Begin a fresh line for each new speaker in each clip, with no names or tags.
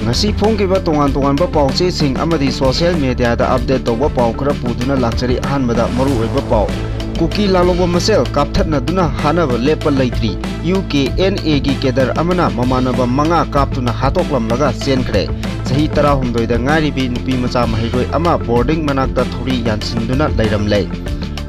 ngasi phongkiba tongan-tonganba pauchesing amadi social media da update tawba pau khara puduna lakchari ahanbada maru oiba pau kuki laloba masel kapthatna duna hanaba lepa leitri UKNA gi kedar amana mamanaba manga kaptuna hatoklam laga senkhre sahi 18 da ngaribi nupi macha mahiroi ama boarding manakta thori yansinduna leiramlei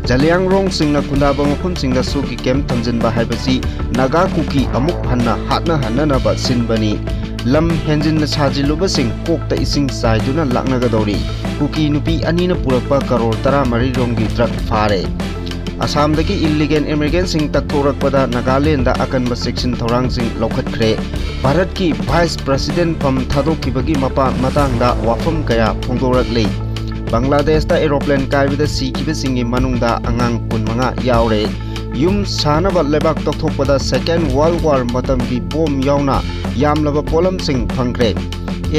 Jaliang rong singna kundaba mafum singda suki kem thamjinba haibasi naga kuki amuk hanna hatna ba sinbani lam henjin na sajiluba sing kokta ising saiduna laknagadori kuki nupi anina purakpa karor 13 rongi truck fare Assam dagi illegal immigrant sing taktorakpada Nagaland da akanba section thorang sing lokhatkre Bharat ki vice president pam thadokibagi matangda wafam kaya phongdoraklei Bangladesh da aeroplane kaibida sikiba singi manungda angang kunmanga yaure yum sanaba lebak tokthokpada second world war matamgi bom yauna yamlaba polam sing phangkre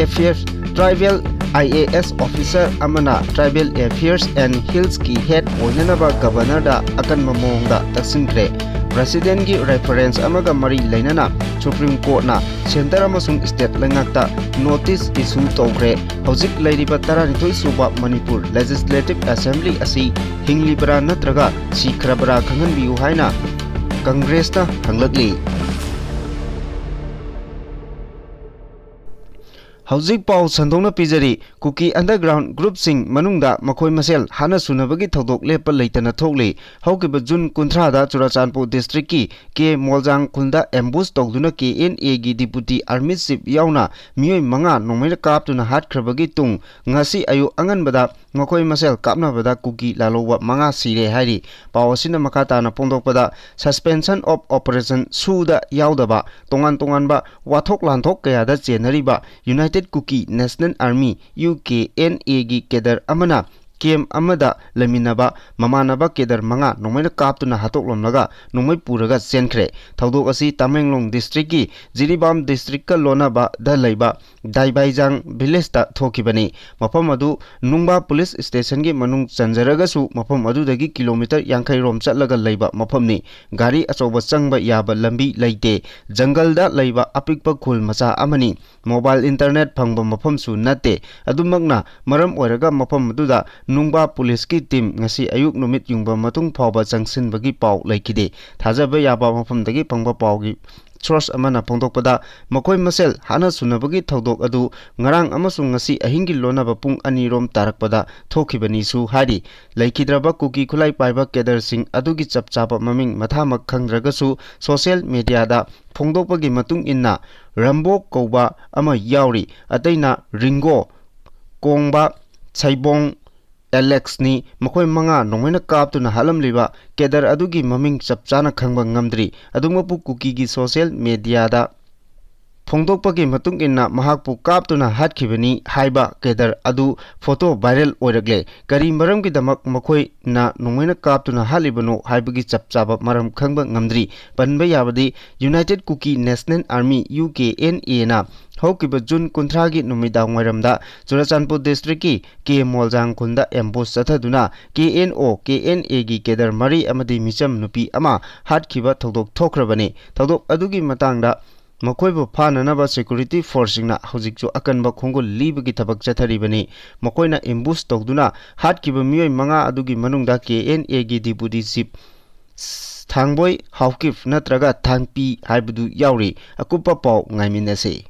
affairs tribal IAS officer amana tribal affairs and hills ki head oinanaba governor da akan mamongda taksinkre president gi reference amaga mari leinana supreme court na center amasung state lengakta notice issue tawkre hojik leiriba 12 suba manipur legislative assembly asi hinglibra natraga sikrabra khanganbiu haina congress na hanglakli Hauzik pau sandongna pijari kuki underground group sing manungda makhoi masel hana sunabagi thodok lepa leitana thokli haukiba jun kunthra da Churachandpur district ki ke moljang khulda ambush togduna KNA gi deputy army chief yauna mioi manga nongmai kaptuna hatkrabagi tung ngasi ayu anganbada makhoi masel kapnabada kuki lalowa manga sire hairi pawasina makata na pongdokpada suspension of operation suda yaudaba tongan ba wathok lanthok kaya da chenariba United Kuki National Army UKNA gi kedar amana kem amada laminaba mamanaba kedar manga nongmai kaptuna hatoklom laga nongmai puraga senkhre thodok asi Tamenglong district gi Jiribam district ka lonaba da leiba Daibaijang village ta thokibani mafam adu nungba police station gi manung chanjaraga su mafam adu dagi kilometer 50 rom chatlaga leiba mafamni gari achoba changba yaba lambi leite jungle da leiba apikpa khul macha amani mobile internet phangba mafam su nate adumakna maram oiraga mafam adu da nungba police ki team ngasi ayuk numit yungba matung phawba changsin bagi paw laikide thajaba yaba mafam dagi phangba paw gi source amana pongdokpada makoi masel hana sunabagi thodok adu ngarang amasung ngasi ahingi lonaba pung ani rom tarakpada thokibani su hari laikidraba kuki khulai paiba kedar sing adugi chapchapa maming mathamak khangdraga su social media da phongdokpagi matung inna rambok koba ama yauri ataina ringo kongba chaibong Alex ni makhoi manga nongmena kaptuna halamliba kedar adugi maming chapchana khangba ngamdri adungmapu kuki gi social media da phongdokpagi matung inna mahakpu kaptuna hatkibani haiba kedar adu photo viral oiragle kari maram gi damak makhoi na nongmena kaptuna halibano haibagi chapchaba maram khangba ngamdri panba yabadi United Kuki National Army UKNA na Haukiba Jun Kuntragi numidang wairamda Churachandpur district ki ke moljang khunda ambush chathaduna KNA gi kedar mari amadi micham nupi ama hatkiba thodok thokrabani thodok adugi matangda makoibu phananaba security force singna hojikchu akanba khongol libagi thabak chatharibani makoina ambush togduna hatkiba mioi manga adugi manungda KNA gi deputy chief Thangboi Haukif natraga Thangpi haibadu yauri akupa paw ngaiminase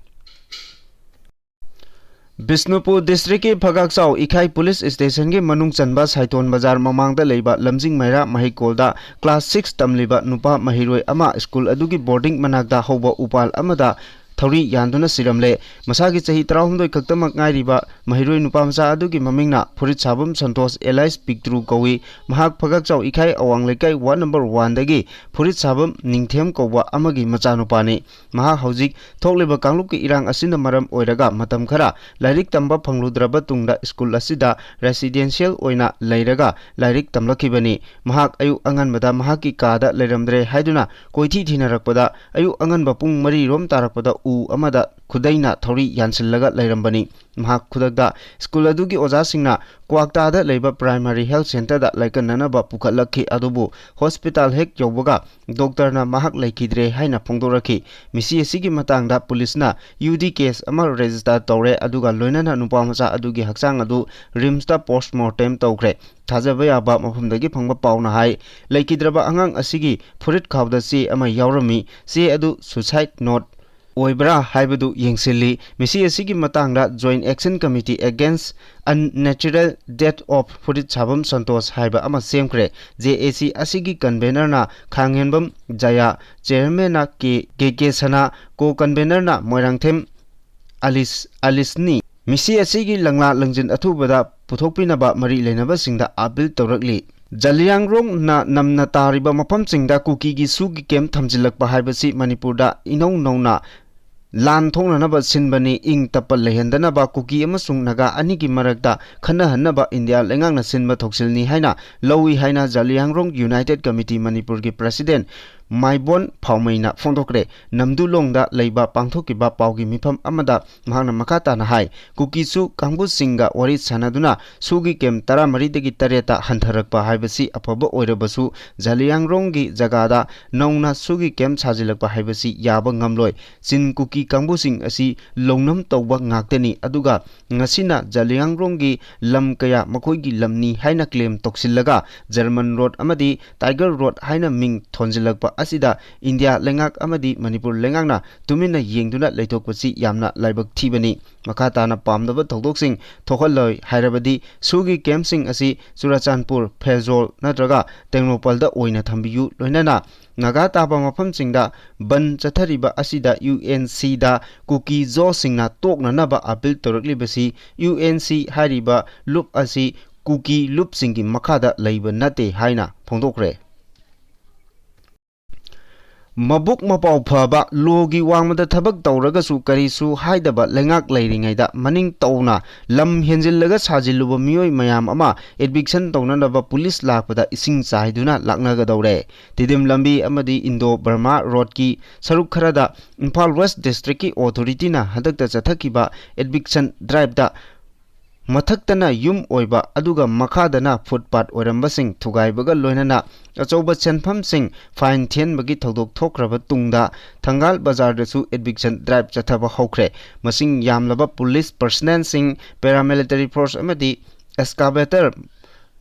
Bisnupur district ke Phagakchau Ikhai police station ke manung chanba Saiton bazar mamangda leiba lamjing maira mahikolda class 6 tamliba nupa mahiroi ama school adugi boarding manakda hoba upal amada Thori yanduna siramle masagi chahi 13 kaktamak ngairiba mahiroi nupa macha adugi mamingna Phurit Sabum Santosh Elias Pictru kawi mahak Phagakchau Ikhai awang lekai ward number 1 dagi Phurit Sabum Ningthem kawa amagi macha nupani maha hojik thokleba kanglup ki irang asina maram oiraga matam khara lairik tamba phangludraba tungda school asida residential oina leiraga lairik tamlakibani mahak ayu anganbada mahaki kada leiramdre haiduna koithi thinarakpada ayu anganba pung 3 rom tarakpada उ अमदा खुदैना थौरी यानसिल्लगा लैरंबनी महक खुदकदा school अदुगी ओजासिंगना क्वाक्तादा लेबा primary health centre दा लाइकननबा पुखलखि अदुबु hospital हेक यौबगा डॉक्टरना महक लैखिद्रे हाइना फोंदोरखि मिसी असिगी मतंगदा पुलिसना UD case अमा register तौरे अदुगा लोइनना नुपा मचा अदुगी हक्सांग अदु रिम्सता postmortem तौख्रे थाजबा याबा मफमदगी फंगबा पाउना high लैखिद्रबा अंगांग असिगी फुरित Khavda चे अमा यावरमी चे अदु सुसाइड नोट ओइब्रा हाइबदु येंगसिल्ली मिसी असिगी मतंगदा joint action committee against unnatural death of Phuritshabam Santosh हाइबा अमा सेमख्रे जेएसी असिगी कन्वेनरना खांगहेनबम जया चेयरमैन के सना को कन्वेनरना मोइरांगथेम अलिसनी मिसी असिगी लंगला लंजिन अथुबदा पुथोकपिनबा मरी लेनबसिंगदा अपील तौरकली जलियांगरोंग ना नमना तारिबा मफमसिंगदा कुकी गी सुगी केम थमजिलकपा हाइबसी मणिपुरदा इनौ नौना लान थोंगनबा सिनबनी इंग तपल लेहंदनबा कुकी अमसुंग नगा अनिगी मरकदा खनहनबा इंडिया लेंगांगना सिनबा थोक्सिलनी हाइना लौई हाइना जलियांगरोंग यूनाइटेड कमिटी मणिपुर की प्रेसिडेंट माइबोन फाउमैना फोंदोक्रे नमदुलोंगदा लेबा पांथोकिबा पाउगी मिफम अमदा महाना मखाताना हाई कुकीसु कांगबुसिंगा वरी सानादुना सुगी केम 13 दगी 8 हंथरकपा हाइबसी अफबा ओइरबसु जलियांगरोंगी जगादा नौना सुगी केम साजिलकपा हाइबसी याबा ngamloi चिन कुकी कांगबुसिंग असि लोंगनम तौबा ngakdeni aduga ngasina जलियांगरोंगी लम कया मखोइगी लमनी हाइना क्लेम तोक्सिलगा जर्मन रोड अमदी टाइगर रोड हाइना मिंग थोंजिलकपा असिदा इंडिया लेंगाक अमदी मणिपुर लेंगाकना तुमिना येंगदुना लेथोकपसि यामना लाइबक थीबनी मखाताना पामदबा थौदोकसिंग थोखलय हाइरबदी सुगी केम्पसिंग असि चुराचानपुर फेजोल नत्रगा टेक्नोपलदा ओइना थंबियु लोइनाना नागा ताबा मफमसिंगदा बन चथरिबा असिदा यूएनसी दा कुकी जो सिंगना तोकननबा अपील तोरकलिबसि यूएनसी हारिबा लुप असि कुकी लुप सिंगी मखादा लैबा नते हाइना फोंदोकरे मबुक मपाउ फबा लोगी वांगमदा थबक तौरगसु करिसु हाइदबा लेंगाक लैरिङैदा मनिंग तौना लम हेंजिलगा साजिलुबा मियोय मयाम अमा एडविक्शन तौननबा पुलिस लाकपदा इसिंग चाइदुना लाकनगदौरे तिदिम लंबी अमदी इंडो बर्मा रोड की सरुक खरदा इम्फाल वेस्ट डिस्ट्रिक्ट की ऑथोरिटीना हदकता चथकिबा एडविक्शन ड्राइव दा मथक्तना युम ओइबा अदुगा मखादना फुटपाथ ओरंबसिंग थुगाइबगा लोइनना अचौबा सेनफमसिंग फाइन थेनबगी थौदोक थोक्रबा तुंगदा थंगाल बाजारदसु एडविक्शन ड्राइव चथबा हौख्रे मसिंग यामलबा पुलिस पर्सनल सिंग पैरामिलिटरी फोर्स अमदी एस्कावेटर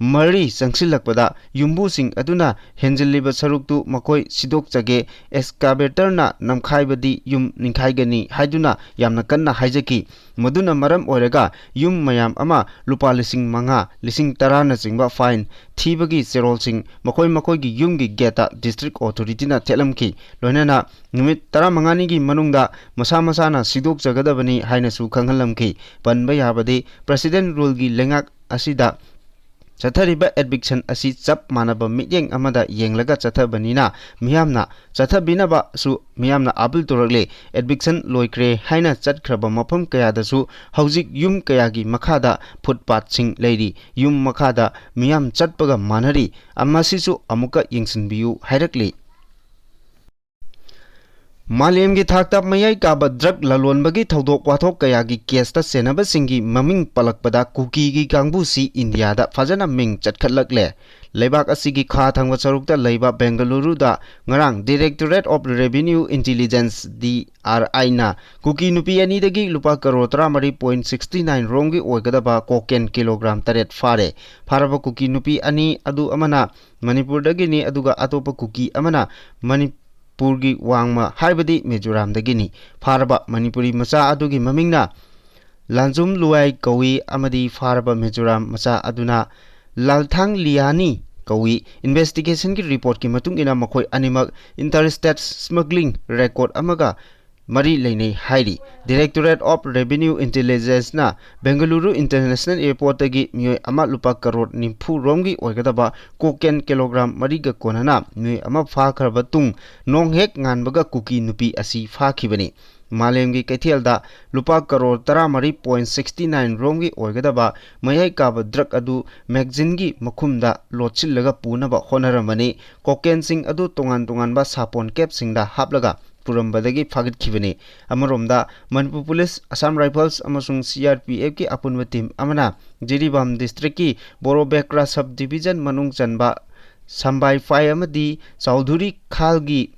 मरी संगसिलकपदा युम्बुसिंग अदुना हेंजिलिबा सरुक्तु मखोय सिदोकचगे एस्कावेटरना नमखाइबदी युम निखाइगनी हाइदुना यामना कन्ना हाइजकी मदुना मरम ओइरगा युम मयाम अमा लुपा लिसिंग मंगा लिसिंग 10 ना चिंगबा फाइन थीबगी सेरोलसिंग मखोय मखोयगी युमगी गेटा डिस्ट्रिक्ट ऑथोरिटीना थेलमकी लोइनाना नुमित 15 गी मनुंगदा मसा मसाना सिदोकचगदबनी हाइनसु खंगलमकी पनबा याबदी प्रेसिडेंट रूलगी लेंगाक असिदा चथरिबा एडविक्शन असि चप मानब मियेंग अमदा येंगलगा चथबनीना मियामना चथबिनबा सु मियामना आबुल तोरगले एडविक्शन लोइक्रे हाइना चटख्रबा मफम कयादसु हौजिक युम कयागी मखादा फुटपाथ सिंग लेरी युम मखादा मियाम चटपगा मानरी अमसिसु अमुका येंगसिनबियु हाइरकले मालेमगी थाकता मयाई काबा ड्रग ललोनबगी थौदोक वाथोक कयागी केसता सेनबसिंगी ममिंग पलकपदा कुकीगी कांगबुसी इंडियादा फजना मिंग चटखलकले लेबाक असिगी खा थंगवा सरुकता लेबा बेंगलुरुदा ngarang directorate of revenue intelligence DRI ना कुकी नुपी अनीदगी लुपा करोड़ 13.69 रोंगी ओइगदबा कोकेन किलोग्राम 8 फारे फारबा कुकी नुपी अनी अदु अमना मणिपुरदगिनी अदुगा अतोपा कुकी अमना पुरगी वांगमा हाइबदी मिजोराम दगिनी फारबा मणिपुरी मचा अदुगी ममिंगना लांजुम लुआई कौई अमदी फारबा मिजोराम मचा अदुना लालथांग लियानी कौई इन्वेस्टिगेशन की रिपोर्ट की मतुंग इना मखोय अनिमक इंटरस्टेट स्मगलिंग रिकॉर्ड अमगा मरी लेने हाइरी डायरेक्टरेट ऑफ रेवेन्यू इंटेलिजेंस ना बेंगलुरु इंटरनेशनल एयरपोर्ट की मियोय अमा लुपा करोड़ निम्फु रोंगी ओइगदबा कोकेन किलोग्राम मरीगा कोनना मियोय अमा फाखरबा तुंग नोंग हेक nganbaga कुकी नुपी असि फाखिबनी मालेमगी कैथेलदा लुपा करोड़ 13.69 रोंगी ओइगदबा मयाई काबा ड्रग अदु मैगजीनगी मखुमदा लोचिलगा पुनबा होनरमनी कोकेन सिंग अदु तोंगान तोंगानबा सापोन कैप सिंगदा हापलगा पुरंबदगी फागटखिबनी अमरोमदा मनपुर पुलिस असम राइफल्स अमसुंग CRPF की अपुनब टीम अमना जिरीबाम डिस्ट्रिक्ट की बोरोबेक्रा सब डिवीजन मनुंग चनबा संबाई फाई अमदी चौधुरी खालगी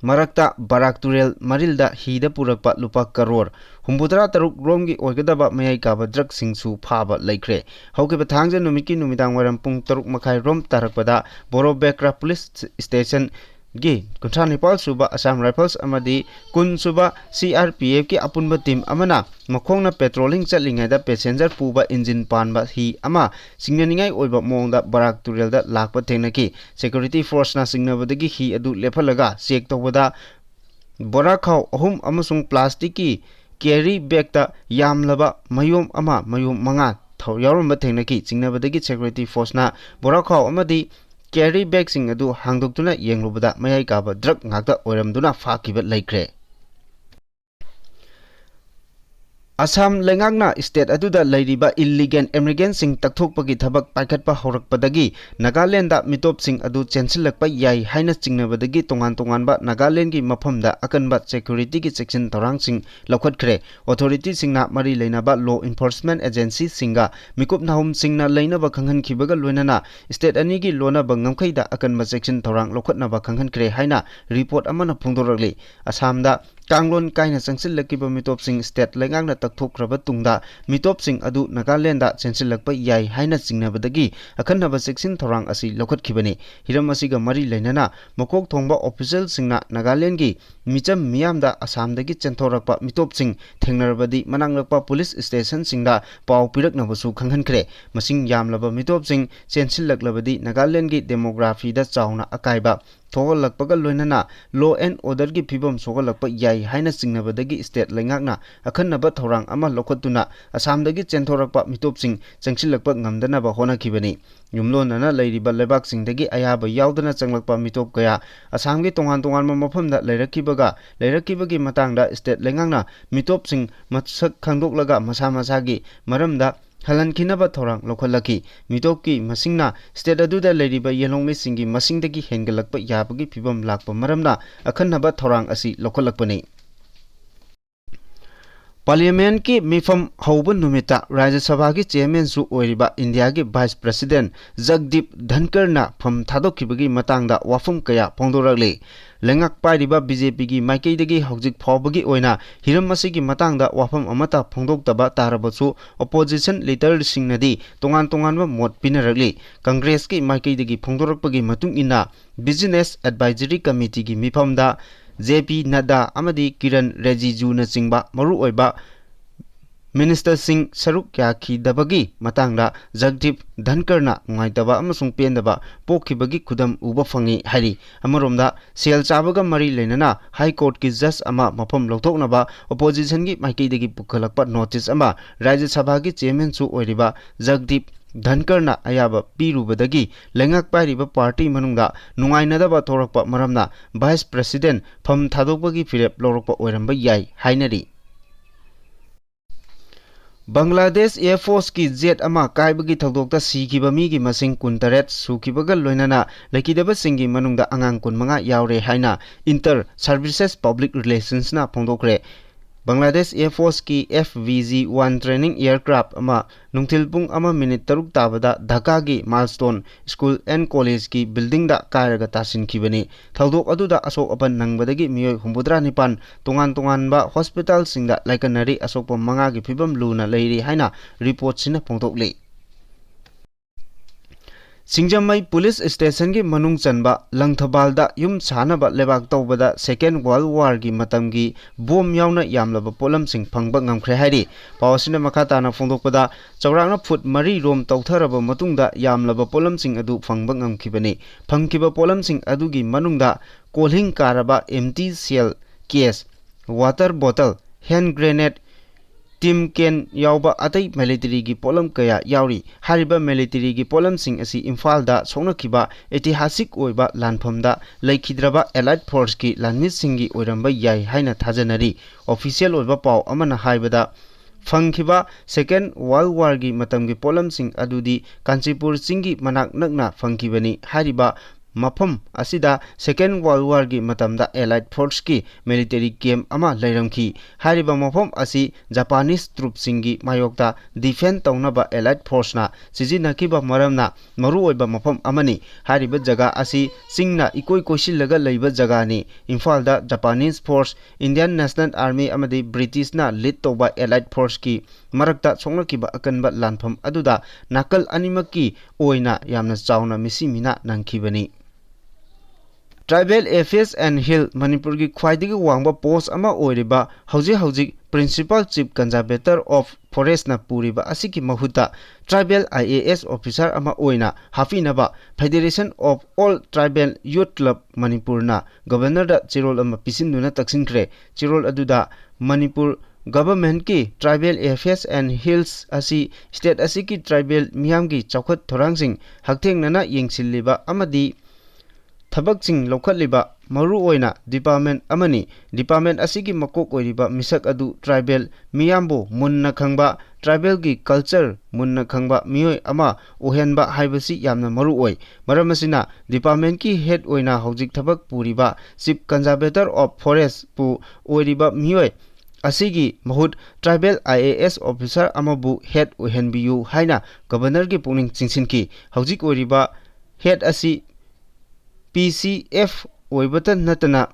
मरक्ता बराक तुरेल मरिलदा हिदा पुरकपा लुपा करोड़ हुम्बुतरा तरुक रोमगी ओइगदबा मयाई काबा ड्रग सिंगसु फाबा लैख्रे हौके थांगजे नुमिकी नुमिदांग वरम पुंग तरुक मखाई रोम तारकपदा बोरोबेक्रा पुलिस स्टेशन गी कुंठा नेपाल सुबा असम राइफल्स अमदी कुन सुबा CRPF की अपुनब टीम अमना मखोंगना पेट्रोलिंग चलिंगैदा पैसेंजर पुबा इंजिन पानबा ही अमा सिंगनिंगाई ओइबा मोंगदा बराक तुरेलदा लाकपा थेंगनकी सिक्योरिटी फोर्स ना सिंगनबदगी ही अदु लेफलगा चेक तौबदा बोरा खाव अहुम अमसुंग प्लास्टिक की कैरी बैगता यामलबा मयोम अमा मयोम मंगा थौ यावरम थेंगनकी चिंगनबदगी सिक्योरिटी फोर्स ना बोरा खाव अमदी कैरी बैग सिंग अदु हांगदोक्तुना येंगलुबदा मयाई काबा ड्रग ngakta oiramduna फाकिबा लैख्रे असम लेंगांगना स्टेट अदुदा लैरिबा इल्लीगल इमिग्रेंट सिंग तकथोकपगी थबक पाइखटपा हौरकपदगी नागालैंडदा मिटोप सिंग अदु चेंसिलकपा याई हाइना चिंगनबदगी तोंगान तोंगानबा नागालैंड की मफमदा अकनबा सिक्योरिटी की सेक्शन तौरांग सिंग लौखटखरे अथॉरिटी सिंगना मरी लेनाबा लॉ इन्फोर्समेंट एजेंसी सिंगा मिकुप नाहुम सिंगना लेनाबा खंगहनखिबगा लोइनाना स्टेट अनि की लोनाबा ngमखैदा अकनबा सेक्शन तौरांग लौखटनाबा खंगहनखरे हाइना रिपोर्ट अमना फोंदोरगली असमदा कांगलोन काइना चंसिलकिबा मिटोप सिंग स्टेट लेंगांगना तकथोक्रबा तुंगदा मिटोप सिंग अदु नागालैंडदा चेंसिलकपा याई हाइना चिंगनबदगी अखन्नबा सेक्शन थौरांग असि लौखटखिबनी हिरम असिगा मरी लेनाना मकोक थोंबा ऑफिशियल सिंगना नागालैंड की मिचम मियामदा असमदगी चेंथोरकपा मिटोप सिंग थेंगनरबदी मनांगलकपा पुलिस स्टेशन सिंगदा पाव पिरकनबसु खंगहनखरे मसिंग यामलबा मिटोप सिंग चेंसिलकलबदी नागालैंड की डेमोग्राफीदा चाउना अकाइबा थोगलकपगा लोइनाना लॉ एंड ऑर्डर की फिबम सोगलकपा याई हाइना चिंगनबदगी स्टेट लेंगाकना अखन्नबा थौरांग अमा लौखटुना असमदगी चेंथोरकपा मिटोप सिंग चंसिलकपा ngमदनबा होनाखिबनी युमलोनना लैरिबा लेबाक सिंगदगी अयाबा यावदना चंगलकपा मिटोप कया असमगी तोंगान तोंगानबा मफमदा लैरकिबगी मतांगदा स्टेट लेंगाकना मिटोप सिंग मसक खंगदोकलगा मसा मसागी मरमदा हलनखिनबा थौरांग लौखलकी मिटोप की मसिंगना स्टेट अदुदा लैरिबा येलोंगमे सिंगी मसिंगदगी हेंगलकपा याबगी फिबम लाकपा मरमना अखन्नबा थौरांग असि लौखलकपनी पार्लियामेंट की मिफम हौब नुमिता राज्य सभा की चेयरमैन सु ओइरिबा इंडिया की वाइस प्रेसिडेंट जगदीप धनकरना फम थादोखिबगी मतांगदा वाफम कया फोंदोरगले लेंगाक पाइरिबा बीजेपी की माइकैदगी हौजिक फावबगी ओइना हिरम असिगी मतांगदा वाफम अमता फोंदोक्तबा तारबसु अपोजिशन लीडर सिंगनदी तोंगान तोंगानबा मोट पिनरगली कांग्रेस की माइकैदगी फोंदोरकपगी मतुंग इना बिजनेस एडवाइजरी कमिटी की मिफमदा JP नड्डा अमदी किरण रिजिजू न चिंबा मरु ओइबा मिनिस्टर सिंह सरुक याखिदबगी मतांगदा जगदीप धनकरना नुंगाइतबा अमसुंग पेंदबा पोखिबगी खुदम उबा फंगी हारि अमरोमदा सेल चाबगा मरी लेनना हाई कोर्ट की जज अमा मफम लौथोकनबा अपोजिशन की माइकैदगी पुखलकपा नोटिस अमा राज्य सभा की चेयरमैन सु ओइरिबा जगदीप धनकरना अयाबा पीरुबदगी लेंगाक पाइरिबा पार्टी मनुंगदा नुंगाइनदबा थोरकपा मरमना वाइस प्रेसिडेंट फम थादोकपगी फिरेप लौरकपा ओइरंबा याई हाइनरी बांग्लादेश एयरफोर्स की जेट अमा कायबगी थौदोक्ता सीखिबा मीगी मसिंग 19 सुखिबगा लोइनाना लैकिदबा सिंगी मनुंगदा अंगांग 15 यावरे हाइना इंटर सर्विसेस पब्लिक रिलेशंस ना फोंदोक्रे बांग्लादेश एयरफोर्स की FVG-1 ट्रेनिंग एयरक्राफ्ट अमा नुंगथिल पुंग अमा मिनिट 3 ताबदा ढाका की माइलस्टोन स्कूल एंड कॉलेज की बिल्डिंग दा कायरगा तासिनखिबनी थौदोक अदुदा असोक अपन नंगबदगी मियोय 79 तोंगान तोंगानबा हॉस्पिटल सिंगदा लाइकनरी असोक मंगा की फिबम लूना लैरी हाइना रिपोर्ट सिना फोंदोकले सिंजमई पुलिस स्टेशन की मनुंग चनबा लंगथबालदा युम सानबा लेबाक तौबदा सेकेंड वर्ल्ड वार की मतम की बोम यावना यामलबा पोलम सिंग फंगबा ngमख्रे हाइरी पावसिना मखाताना फोंदोकपदा चौरांगना फुट 4 रोम तौथरबा मतुंगदा यामलबा पोलम सिंग अदु फंगबा ngमखिबनी फंगखिबा पोलम सिंग अदुगी मनुंगदा कोलिंग कारबा एम्प्टी सेल केस वाटर बोतल हैंड ग्रेनेड टीम कैन यावबा अतई मिलिट्री की पोलम कया यावरी हारिबा मिलिट्री की पोलम सिंग असि इम्फालदा सोनखिबा ऐतिहासिक ओइबा लानफमदा लैखिद्रबा एलाइट फोर्स की लानमित सिंगी ओइरंबा याई हाइना थाजनरी ऑफिशियल ओइबा पाव अमना हाइबदा फंगखिबा सेकेंड वर्ल्ड वार की मतम की पोलम सिंग अदुदी कांचीपुर सिंगी मनाक नगना फंगखिबनी हारिबा mafam asida Second World War gi matamda Allied Force ki military camp ama leiramki hariba mafam asi Japanese troops singi mayokta defend taunaba Allied Force na sijinakiba maramna maru oiba mafam amani hariba jaga asi singna ikoi koisilaga leiba jaga ni Imphal da Japanese Force Indian National Army amadi British na lead toba Allied Force ki marakta songlakiba akanba lanfam aduda nakal animaki oina yamna chauna misimina nangkibani Tribal Affairs and Health Manipur gi khwaidigi wangba post ama oiriba hauji Principal Chief Conservator of Forest na puriba asiki mahuta Tribal IAS officer ama oina hafinaba Federation of All Tribal Youth Club Manipur na Governor da chirol ama pisinduna taksinkre chirol aduda Manipur Government ki Tribal Affairs and Health asi state asiki tribal miyam gi chawkhat thorangsing haktengnana yengsilliba amadi Thabaksing lokhatliba maru oina department amani department asigi makok oiriba misak adu tribal miyambo munna khangba tribal gi culture munna khangba miyoi ama ohenba haibasi yamna maru oi maramasina department ki head oina hojik thabak puriba chief conservator of forest pu oiriba miyoi asigi mahut tribal IAS officer amabu head ohenbiu haina governor gi puning chingsinki hojik oiriba head asi PCF oibatan natana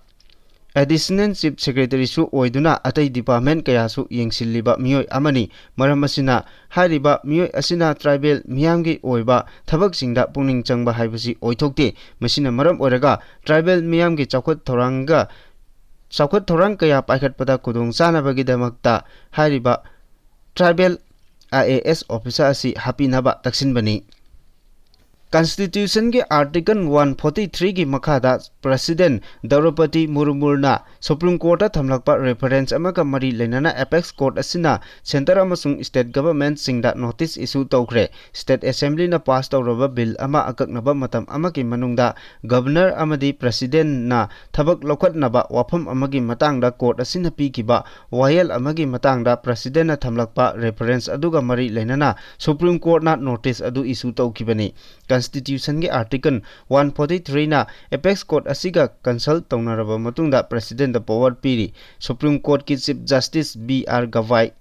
Additional Chief Secretary su oiduna atai department kaya su yengsilliba miyoi amani maramasina hariba miyoi asina tribal miyamgi oiba thabaksingda puning changba haibasi oithokte masina maram oraga tribal miyamgi chawkhat thorang kaya paikhatpada kudong chanabagi damakta hariba tribal IAS officer asi hapinaba taksinbani Constitution के Article 143 की मखादा President Draupadi Murmu na Supreme Court thamlakpa reference amaka mari lenana Apex Court asina Center amasung State Government singda notice issue tawkhre State Assembly na pass tawraba bill ama akaknaba matam amaki manungda Governor amadi President na thabak lokhatnaba wafam amagi matangda court asina pikiba wayel amagi matangda President na thamlakpa reference aduga mari lenana Supreme Court na notice adu issue tawkibani Constitution के Article 143 na Apex Court asiga consult taunaraba matungda President the power piri Supreme Court ki Chief Justice B.R. Gavai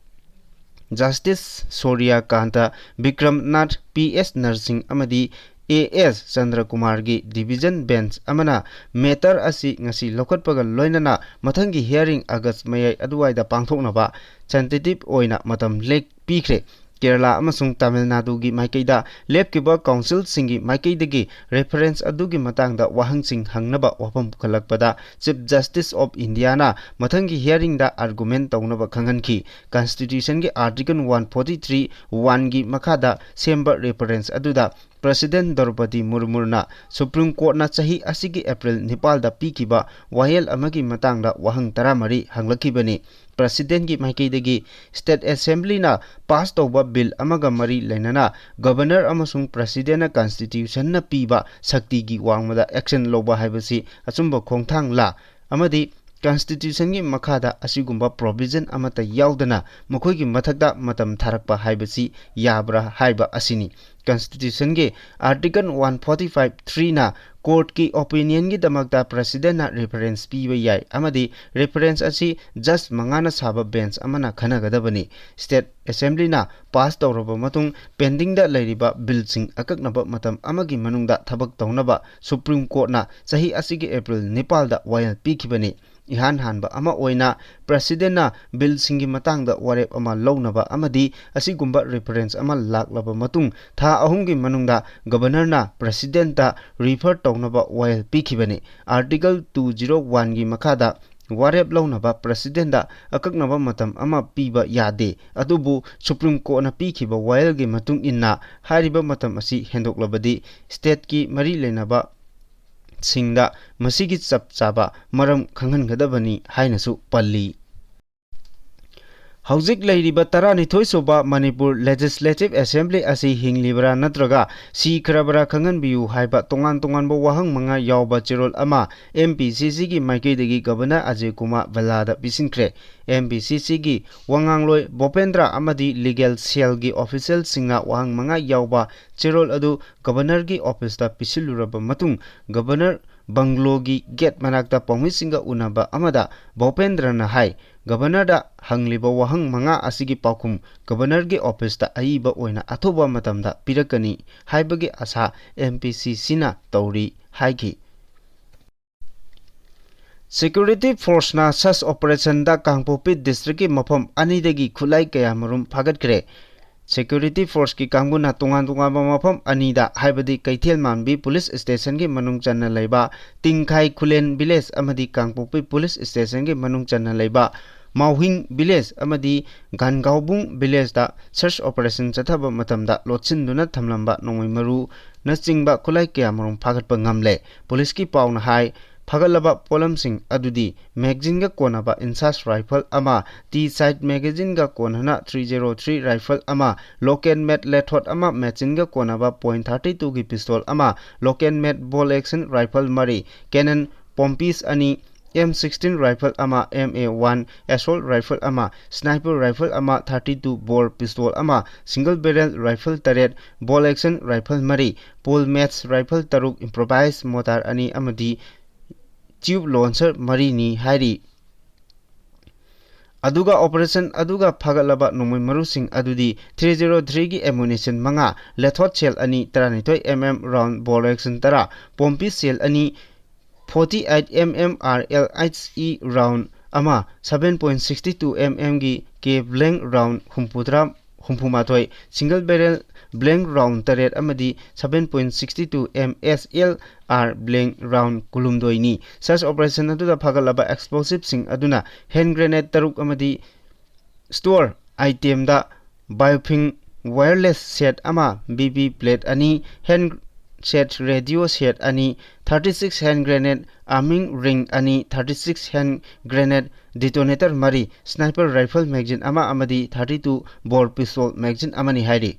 Justice Surya Kanta Bikram Nath P.S. Narsingh amadi A.S. Chandra Kumar gi Division Bench amana matter asi ngasi lokhatpaga loinana mathangi hearing August mayai aduwaida pangthoknaba tentative oina matam lek pikre Kerala amasung Tamil Nadu gi maikaida lepkiba council singi maikaidagi reference adugi matangda wahang sing hangnaba wapam khalakpada Chief Justice of India na mathangi hearing da argument taunaba khanganki Constitution gi Article 143 1 gi makhada semba reference aduda President Draupadi Murmu na Supreme Court na chahi asigi April Nepal da pikiba wahel amagi matangda wahang taramari hanglakibani President ki maikaidagi State Assembly na pass tawba bill amaga mari lainana Governor amasung President na Constitution na piba sakti gi wangmada action loba haibasi achumba khongthang la amadi Constitution gi makhada asigumba provision amata yaudana makhoi gi mathakda matam tharakpa haibasi yabra haiba asini Constitution ge Article 145(3) na court ki opinion gi damakta President na reference piba yai amadi reference asi just mangana saba bench amana khanagadabani State Assembly na pass tawraba matung pending da lairiba bill sing akaknaba matam amagi manungda thabak tawnaba Supreme Court na sahi asigi April Nepal da wayal pikibani ihan hanba ama oina President na bill singi matangda warep ama lawnaba amadi asigumba reference ama laklaba matung tha ahumgi manungda Governor na President ta refer tawnaba wayal pikibani Article 201 gi makhada warep lawnaba President da akaknaba matam ama piba yade adubu Supreme Court na pikiba wayal gi matung inna hariba matam asi hendoklabadi state ki mari lenaba singda masigi chap chaba maram khanghan gadabani hainasu palli Hauzik leiriba taranithoi soba Manipur Legislative Assembly asi hinglibra natraga si kharabra khanganbiu haiba tongan wahang manga yawba chirol ama MPCC gi maikeidagi Governor Ajay Kumar Ballada bisinkre. MPCC gi wangangloi Bopendra amadi legal cell gi official singna wahang manga yawba chirol adu Governor gi office ta pisiluraba matung Governor Banglo gi gate manakta pongmisinga unaba amada Bopendra na hai Governor da hangliba wahang manga asigi paukum Governor gi office ta aiba oina athoba matamda pirakani haibagi asa MPCC na tauri haigi. Security force na sas operation da Kangpopi district ki mafam anidagi khulai kaya marum phagatkre. Security force ki kanguna tungan mafam anida haibadi Kaithel Manbi police station ki manung channa leiba Tingkhai Khulen village amadi Kangpopi police station ki manung channa leiba Mauhing village amadi Gangaubung village da search operation chathaba matamda lotsinduna thamlamba nongoi maru na chingba khulai kya marung phagatpa ngamle. Police ki pauna hai Phagalaba polamsing adudi magazine ga konaba insas rifle ama T-side magazine ga konhana 303 rifle ama local made lethot ama machine ga konaba .32 gi pistol ama local made ball action rifle mari Canon Pompis ani M16 rifle ama MA1 assault rifle ama sniper rifle ama 32 bore pistol ama single barrel rifle taret ball action rifle mari pole match rifle taruk improvised mortar ani amadi tube launcher mari ni hairi. Aduga operation aduga phagalaba nomoi marusing adudi 303 gi ammunition manga lethot shell ani 32mm round ball action tara Pompis shell ani 48mm RLHE round ama 7.62 mm gi K blank round humpumathoi single barrel blank round taret amadi 7.62 MSLR blank round kulumdoi ni. Such operation aduda phagalaba explosive sing aduna hand grenade taruk amadi store item da biofing wireless set ama BB plate ani hand set radio set ani 36 hand grenade arming ring ani 36 hand grenade detonator mari sniper rifle magazine ama amadi 32 bore pistol magazine amani hairi.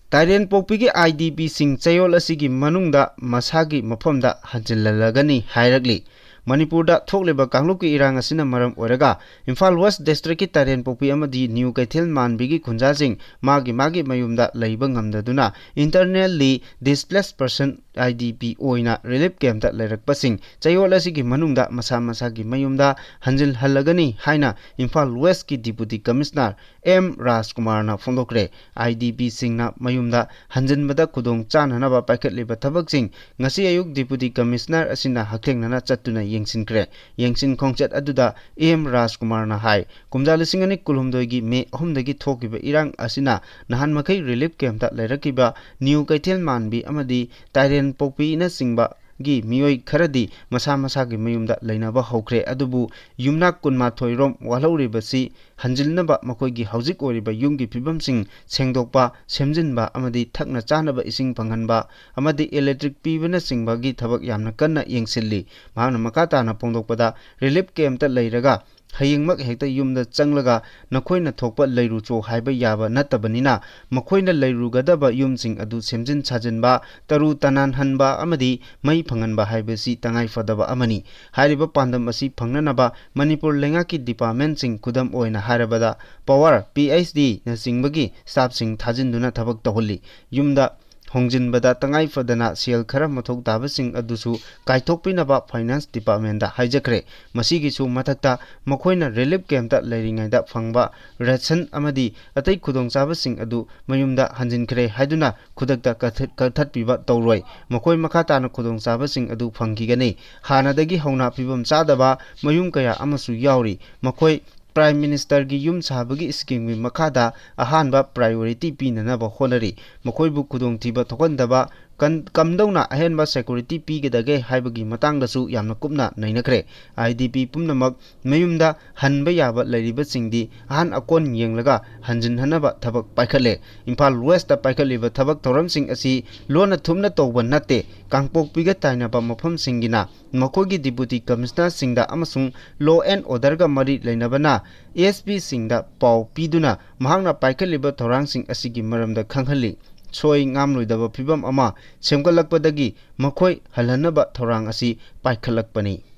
Tairen Popi gi IDP sing chayol asigi manungda masagi mafamda hanjillalagani hairagli. Manipurda thokleba Kanglup ki irang asina maram oraga Imphal West District ki Tairen Popi amadi New Kaithel Manbi gi khunjasing magi mayumda leiba ngamdaduna internally displaced person IDP oina relief camp ta leirakpasing chayol asigi manungda masa gi mayumda hanjil halagani haina Imphal West ki Deputy Commissioner M Rajkumar na phondokre. IDP singna mayumda hanjinbada khudong chanhanaba paikhatleba thabaksing ngasi ayuk Deputy Commissioner asina haklengnana chattuna yengsinkre. Yengsin khongchat aduda M Rajkumar na hai kumja lisingani kulhumdoi gi May 3 dagi thokiba irang asina nahan makai relief camp ta leirakiba New Kaithel Manbi amadi Tairen Popi na singba gi miyoi kharadi masa gi mayumda leinaba hokre adubu yumnak kunmathoi rom walhauribasi hanjilnaba makoi gi hauzik oriba yumgi pibamsing sengdokpa semjinba amadi thakna chanaba ising panghanba amadi electric pibana singba gi thabak yamna kanna yengsilli. Mahana makata na pongdokpada relief camp ta leiraga hayingmak hekta yumda changlaga nakhoina thokpa leiru cho haiba yaba natabanina makhoina leiru gadaba yumsing adu semjin chajinba taru tanan hanba amadi mai phanganba haibasi tangai fadaba amani. Hairiba pandam asi phangnanaba Manipur lengaki department sing kudam oina harabada power PhD na singbagi staff sing thajinduna thabak tahulli. Yumda hongjinbada tangai fadana sel khara mathok tabasing adusu kaithokpinaba finance department da haijakre. Masigi su mathakta makhoina relief camp ta leiringai da phangba ration amadi atai khudong chabasing adu mayumda hanjinkhre haiduna khudakta kathat piba tawroi makhoi makhata na khudong chabasing adu phangkigani. Hanadagi hauna pibam chadaba mayum kaya amasu yauri makhoi Prime Minister gi yum sabagi scheme gi makhada ahanba priority pinanaba honari makhoi bu khudong thiba thokandaba ꯀꯝꯗꯧꯅ ꯑꯍꯦꯟꯕ security ꯄꯤꯒꯗꯒꯦ ꯍꯥꯏꯕꯒꯤ ꯃꯇꯥꯡꯗꯁꯨ ꯌꯥꯝꯅ ꯀꯨꯞꯅ ꯅꯩꯅꯈ꯭ꯔꯦ꯫ IDP ꯄꯨꯝꯅꯃꯛ ꯃꯌꯨꯝꯗ ꯍꯟꯕ ꯌꯥꯕ ꯂꯩꯔꯤꯕꯁꯤꯡꯗꯤ ꯑꯍꯥꯟ ꯑꯀꯣꯟ ꯌꯦꯡꯂꯒ ꯍꯟꯖꯤꯟꯍꯟꯅꯕ ꯊꯕꯛ ꯄꯥꯏꯈꯠꯂꯦ꯫ ꯏꯝꯐꯥꯜ ꯋꯦꯁꯇ ꯄꯥꯏꯈꯠꯂꯤꯕ ꯊꯕꯛ ꯊꯧꯔꯝꯁꯤꯡ ꯑꯁꯤ ꯂꯣꯟꯅ ꯊꯨꯞꯅ ꯇꯧꯕ ꯅꯠꯇꯦ꯫ ꯀꯥꯡꯄꯣꯛꯄꯤꯒ ꯇꯥꯏꯅꯕ ꯃꯐꯝꯁꯤꯡꯒꯤꯅ ꯃꯈꯣꯏꯒꯤ ꯗꯤꯄꯨꯇꯤ ꯀꯃꯤꯁꯅꯔꯁꯤꯡꯗ ꯑꯃꯁꯨꯡ ꯂꯣ ꯑꯦꯟ ꯑꯣꯔꯗꯔꯒ ꯃꯔꯤ ꯂꯩꯅꯕꯅ ASPꯁꯤꯡꯗ ꯄꯥꯎ ꯄꯤꯗꯨꯅ ꯃꯍꯥꯛꯅ ꯄꯥꯏꯈꯠꯂꯤꯕ ꯊꯧꯔꯥꯡꯁꯤꯡ ꯑꯁꯤꯒꯤ ꯃꯔꯝꯗ ꯈꯪꯍꯜꯂꯤ꯫ ꯁꯣꯏ ꯉꯥꯝꯂꯣꯏꯗꯕ ꯐꯤꯚꯝ ꯑꯃ ꯁꯦꯝꯒꯠꯂꯛꯄꯗꯒꯤ ꯃꯈꯣꯏ ꯍꯜꯍꯟꯅꯕ ꯊꯧꯔꯥꯡ ꯑꯁꯤ ꯄꯥꯏꯈꯠꯂꯛꯄꯅꯤ꯫